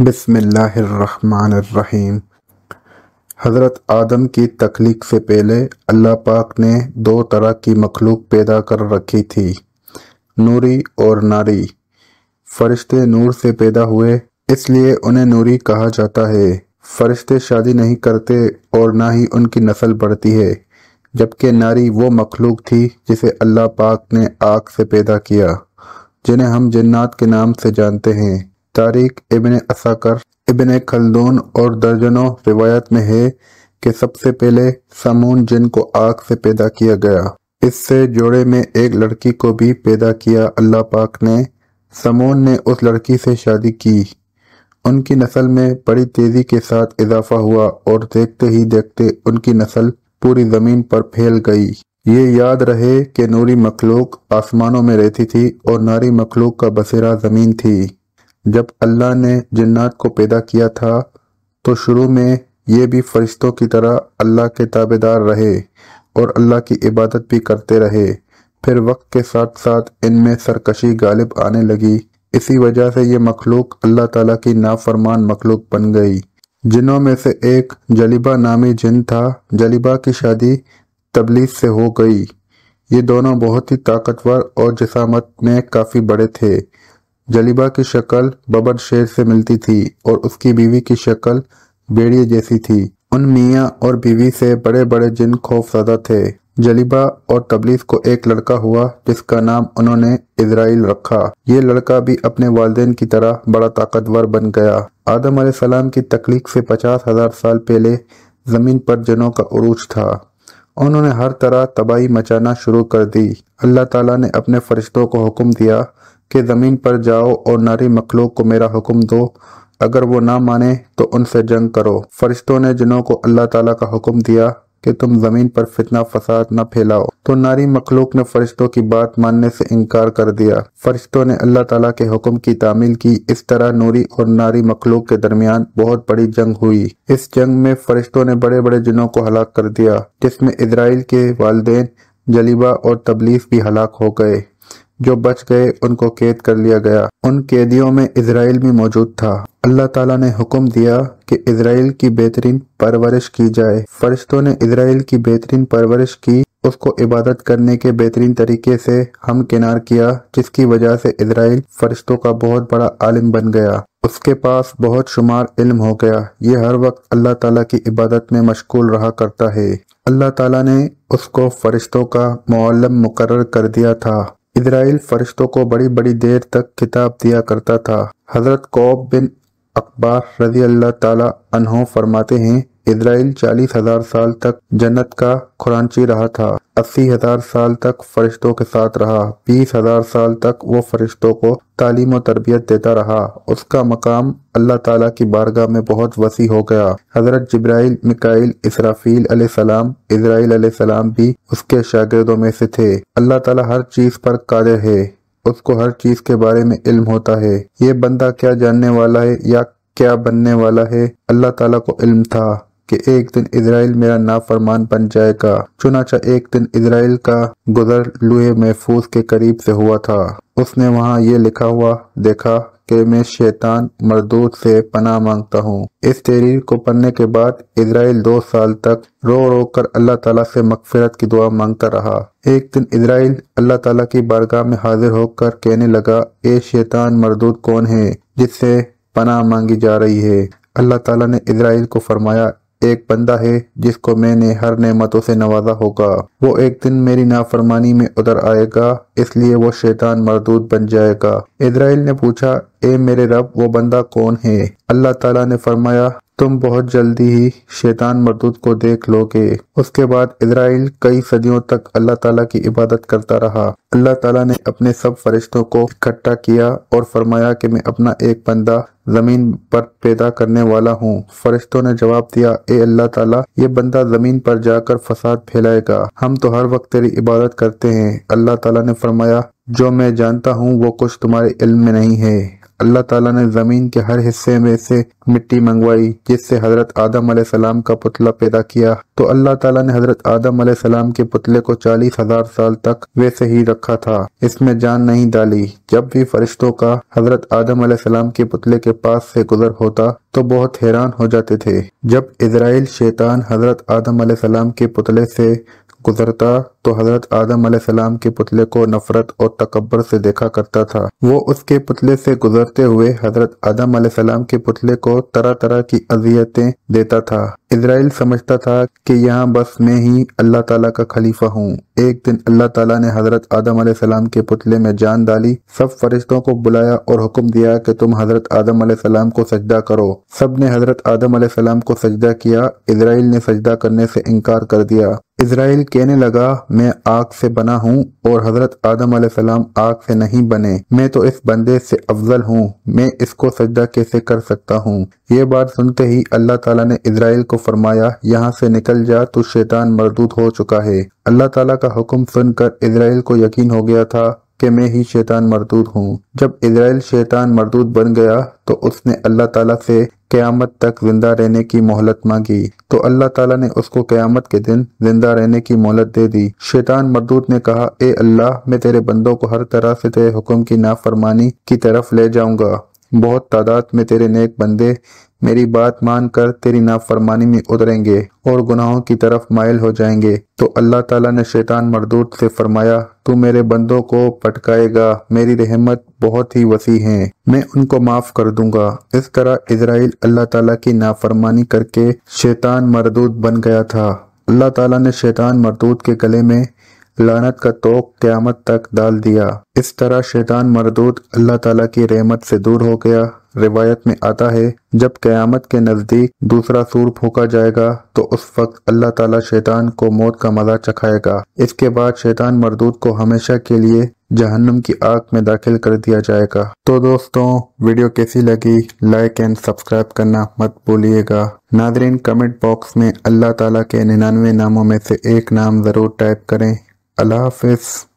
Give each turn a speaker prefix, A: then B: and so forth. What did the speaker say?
A: بسم اللہ الرحمن الرحیم۔ حضرت آدم کی تخلیق سے پہلے اللہ پاک نے دو طرح کی مخلوق پیدا کر رکھی تھی، نوری اور ناری۔ فرشتے نور سے پیدا ہوئے، اس لیے انہیں نوری کہا جاتا ہے۔ فرشتے شادی نہیں کرتے اور نہ ہی ان کی نسل بڑھتی ہے، جبکہ ناری وہ مخلوق تھی جسے اللہ پاک نے آگ سے پیدا کیا، جنہیں ہم جنات کے نام سے جانتے ہیں۔ تاریخ ابن عساکر، ابن خلدون اور درجنوں روایت میں ہے کہ سب سے پہلے سمون جن کو آگ سے پیدا کیا گیا۔ اس سے جوڑے میں ایک لڑکی کو بھی پیدا کیا اللہ پاک نے۔ سمون نے اس لڑکی سے شادی کی۔ ان کی نسل میں بڑی تیزی کے ساتھ اضافہ ہوا اور دیکھتے ہی دیکھتے ان کی نسل پوری زمین پر پھیل گئی۔ یہ یاد رہے کہ نوری مخلوق آسمانوں میں رہتی تھی اور ناری مخلوق کا بسیرا زمین تھی۔ جب اللہ نے جنات کو پیدا کیا تھا تو شروع میں یہ بھی فرشتوں کی طرح اللہ کے تابعدار رہے اور اللہ کی عبادت بھی کرتے رہے۔ پھر وقت کے ساتھ ساتھ ان میں سرکشی غالب آنے لگی، اسی وجہ سے یہ مخلوق اللہ تعالیٰ کی نافرمان مخلوق بن گئی۔ جنوں میں سے ایک جلیبہ نامی جن تھا۔ جلیبہ کی شادی تبلیس سے ہو گئی۔ یہ دونوں بہت ہی طاقتور اور جسامت میں کافی بڑے تھے۔ جلیبہ کی شکل ببر شیر سے ملتی تھی اور اس کی بیوی کی شکل بھیڑیے جیسی تھی۔ ان میاں اور بیوی سے بڑے بڑے جن خوف زدہ تھے۔ جلیبہ اور تبلیس کو ایک لڑکا ہوا جس کا نام انہوں نے اسرائیل رکھا۔ یہ لڑکا بھی اپنے والدین کی طرح بڑا طاقتور بن گیا۔ آدم علیہ السلام کی تخلیق سے 50,000 سال پہلے زمین پر جنوں کا عروج تھا۔ انہوں نے ہر طرح تباہی مچانا شروع کر دی۔ اللہ تعالیٰ نے اپنے فرشتوں کو حکم دیا کہ زمین پر جاؤ اور ناری مخلوق کو میرا حکم دو، اگر وہ نہ مانے تو ان سے جنگ کرو۔ فرشتوں نے جنوں کو اللہ تعالیٰ کا حکم دیا کہ تم زمین پر فتنہ فساد نہ پھیلاؤ، تو ناری مخلوق نے فرشتوں کی بات ماننے سے انکار کر دیا۔ فرشتوں نے اللہ تعالیٰ کے حکم کی تعمیل کی۔ اس طرح نوری اور ناری مخلوق کے درمیان بہت بڑی جنگ ہوئی۔ اس جنگ میں فرشتوں نے بڑے بڑے جنوں کو ہلاک کر دیا، جس میں اسرائیل کے والدین جلیبہ اور تبلیس بھی ہلاک ہو گئے۔ جو بچ گئے ان کو قید کر لیا گیا۔ ان قیدیوں میں اسرائیل بھی موجود تھا۔ اللہ تعالیٰ نے حکم دیا کہ اسرائیل کی بہترین پرورش کی جائے۔ فرشتوں نے اسرائیل کی بہترین پرورش کی، اس کو عبادت کرنے کے بہترین طریقے سے ہمکنار کیا، جس کی وجہ سے اسرائیل فرشتوں کا بہت بڑا عالم بن گیا۔ اس کے پاس بہت شمار علم ہو گیا۔ یہ ہر وقت اللہ تعالیٰ کی عبادت میں مشغول رہا کرتا ہے۔ اللہ تعالیٰ نے اس کو فرشتوں کا معلم مقرر کر دیا تھا۔ اسرائیل فرشتوں کو بڑی بڑی دیر تک خطاب دیا کرتا تھا۔ حضرت قعب بن اقبار رضی اللہ تعالی عنہ فرماتے ہیں، اسرائیل 40,000 سال تک جنت کا خزانچی رہا تھا، 80,000 سال تک فرشتوں کے ساتھ رہا، 20,000 سال تک وہ فرشتوں کو تعلیم و تربیت دیتا رہا۔ اس کا مقام اللہ تعالیٰ کی بارگاہ میں بہت وسیع ہو گیا۔ حضرت جبرائیل، میکائیل، اسرافیل علیہ السلام، اسرائیل علیہ السلام بھی اس کے شاگردوں میں سے تھے۔ اللہ تعالیٰ ہر چیز پر قادر ہے، اس کو ہر چیز کے بارے میں علم ہوتا ہے۔ یہ بندہ کیا جاننے والا ہے یا کیا بننے والا ہے، اللہ تعالیٰ کو علم تھا کہ ایک دن اسرائیل میرا نافرمان بن جائے گا۔ چنانچہ ایک دن اسرائیل کا گزر لوح محفوظ کے قریب سے ہوا تھا۔ اس نے وہاں یہ لکھا ہوا دیکھا کہ میں شیطان مردود سے پناہ مانگتا ہوں۔ اس تحریر کو پڑھنے کے بعد اسرائیل 2 سال تک رو رو کر اللہ تعالیٰ سے مغفرت کی دعا مانگتا رہا۔ ایک دن اسرائیل اللہ تعالیٰ کی بارگاہ میں حاضر ہو کر کہنے لگا، اے شیطان مردود کون ہے جس سے پناہ مانگی جا رہی ہے؟ اللہ تعالیٰ نے اسرائیل کو فرمایا، ایک بندہ ہے جس کو میں نے ہر نعمتوں سے نوازا ہوگا، وہ ایک دن میری نافرمانی میں ادھر آئے گا، اس لیے وہ شیطان مردود بن جائے گا۔ اسرائیل نے پوچھا، اے میرے رب وہ بندہ کون ہے؟ اللہ تعالیٰ نے فرمایا، تم بہت جلدی ہی شیطان مردود کو دیکھ لو گے۔ اس کے بعد اسرائیل کئی صدیوں تک اللہ تعالیٰ کی عبادت کرتا رہا۔ اللہ تعالیٰ نے اپنے سب فرشتوں کو اکٹھا کیا اور فرمایا کہ میں اپنا ایک بندہ زمین پر پیدا کرنے والا ہوں۔ فرشتوں نے جواب دیا، اے اللہ تعالیٰ یہ بندہ زمین پر جا کر فساد پھیلائے گا، ہم تو ہر وقت تیری عبادت کرتے ہیں۔ اللہ تعالیٰ نے فرمایا، جو میں جانتا ہوں وہ کچھ تمہارے علم میں نہیں ہے۔ اللہ تعالیٰ نے زمین کے ہر حصے میں سے مٹی منگوائی جس سے حضرت آدم علیہ السلام کا پتلا پیدا کیا، تو اللہ تعالیٰ نے حضرت آدم علیہ السلام کے پتلے کو 40,000 سال تک ویسے ہی رکھا تھا، اس میں جان نہیں ڈالی۔ جب بھی فرشتوں کا حضرت آدم علیہ السلام کے پتلے کے پاس سے گزر ہوتا تو بہت حیران ہو جاتے تھے۔ جب عزرائیل شیطان حضرت آدم علیہ السلام کے پتلے سے گزرتا تو حضرت آدم علیہ السلام کے پتلے کو نفرت اور تکبر سے دیکھا کرتا تھا۔ وہ اس کے پتلے سے گزرتے ہوئے حضرت آدم علیہ السلام کے پتلے کو طرح طرح کی اذیتیں دیتا تھا۔ عزرائیل سمجھتا تھا کہ یہاں بس میں ہی اللہ تعالیٰ کا خلیفہ ہوں۔ ایک دن اللہ تعالیٰ نے حضرت آدم علیہ السلام کے پتلے میں جان ڈالی، سب فرشتوں کو بلایا اور حکم دیا کہ تم حضرت آدم علیہ السلام کو سجدہ کرو۔ سب نے حضرت آدم علیہ السلام کو سجدہ کیا۔ عزرائیل نے سجدہ کرنے سے انکار کر دیا۔ عزرائیل کہنے لگا، میں آگ سے بنا ہوں اور حضرت آدم علیہ السلام آگ سے نہیں بنے، میں تو اس بندے سے افضل ہوں، میں اس کو سجدہ کیسے کر سکتا ہوں؟ یہ بات سنتے ہی اللہ تعالیٰ نے عزرائیل کو فرمایا، یہاں سے نکل جا، تو شیطان مردود ہو چکا ہے۔ اللہ تعالیٰ کا حکم سن کر عزرائیل کو یقین ہو گیا تھا کہ میں ہی شیطان مردود ہوں۔ جب عزرائیل شیطان مردود بن گیا تو اس نے اللہ تعالیٰ سے قیامت تک زندہ رہنے کی مہلت مانگی، تو اللہ تعالیٰ نے اس کو قیامت کے دن زندہ رہنے کی مہلت دے دی۔ شیطان مردود نے کہا، اے اللہ، میں تیرے بندوں کو ہر طرح سے تیرے حکم کی نافرمانی کی طرف لے جاؤں گا۔ بہت تعداد میں تیرے نیک بندے میری بات مان کر تیری نافرمانی میں اتریں گے اور گناہوں کی طرف مائل ہو جائیں گے۔ تو اللہ تعالیٰ نے شیطان مردود سے فرمایا، تو میرے بندوں کو پٹکائے گا، میری رحمت بہت ہی وسیع ہے، میں ان کو معاف کر دوں گا۔ اس طرح عزرائیل اللہ تعالیٰ کی نافرمانی کر کے شیطان مردود بن گیا تھا۔ اللہ تعالیٰ نے شیطان مردود کے گلے میں لعنت کا توق قیامت تک ڈال دیا۔ اس طرح شیطان مردود اللہ تعالیٰ کی رحمت سے دور ہو گیا۔ روایت میں آتا ہے، جب قیامت کے نزدیک دوسرا سور پھونکا جائے گا تو اس وقت اللہ تعالیٰ شیطان کو موت کا مزہ چکھائے گا۔ اس کے بعد شیطان مردود کو ہمیشہ کے لیے جہنم کی آگ میں داخل کر دیا جائے گا۔ تو دوستوں، ویڈیو کیسی لگی؟ لائک اینڈ سبسکرائب کرنا مت بھولیے گا۔ ناظرین، کمنٹ باکس میں اللہ تعالیٰ کے 99 ناموں میں سے ایک نام ضرور ٹائپ کریں۔ اللہ حافظ۔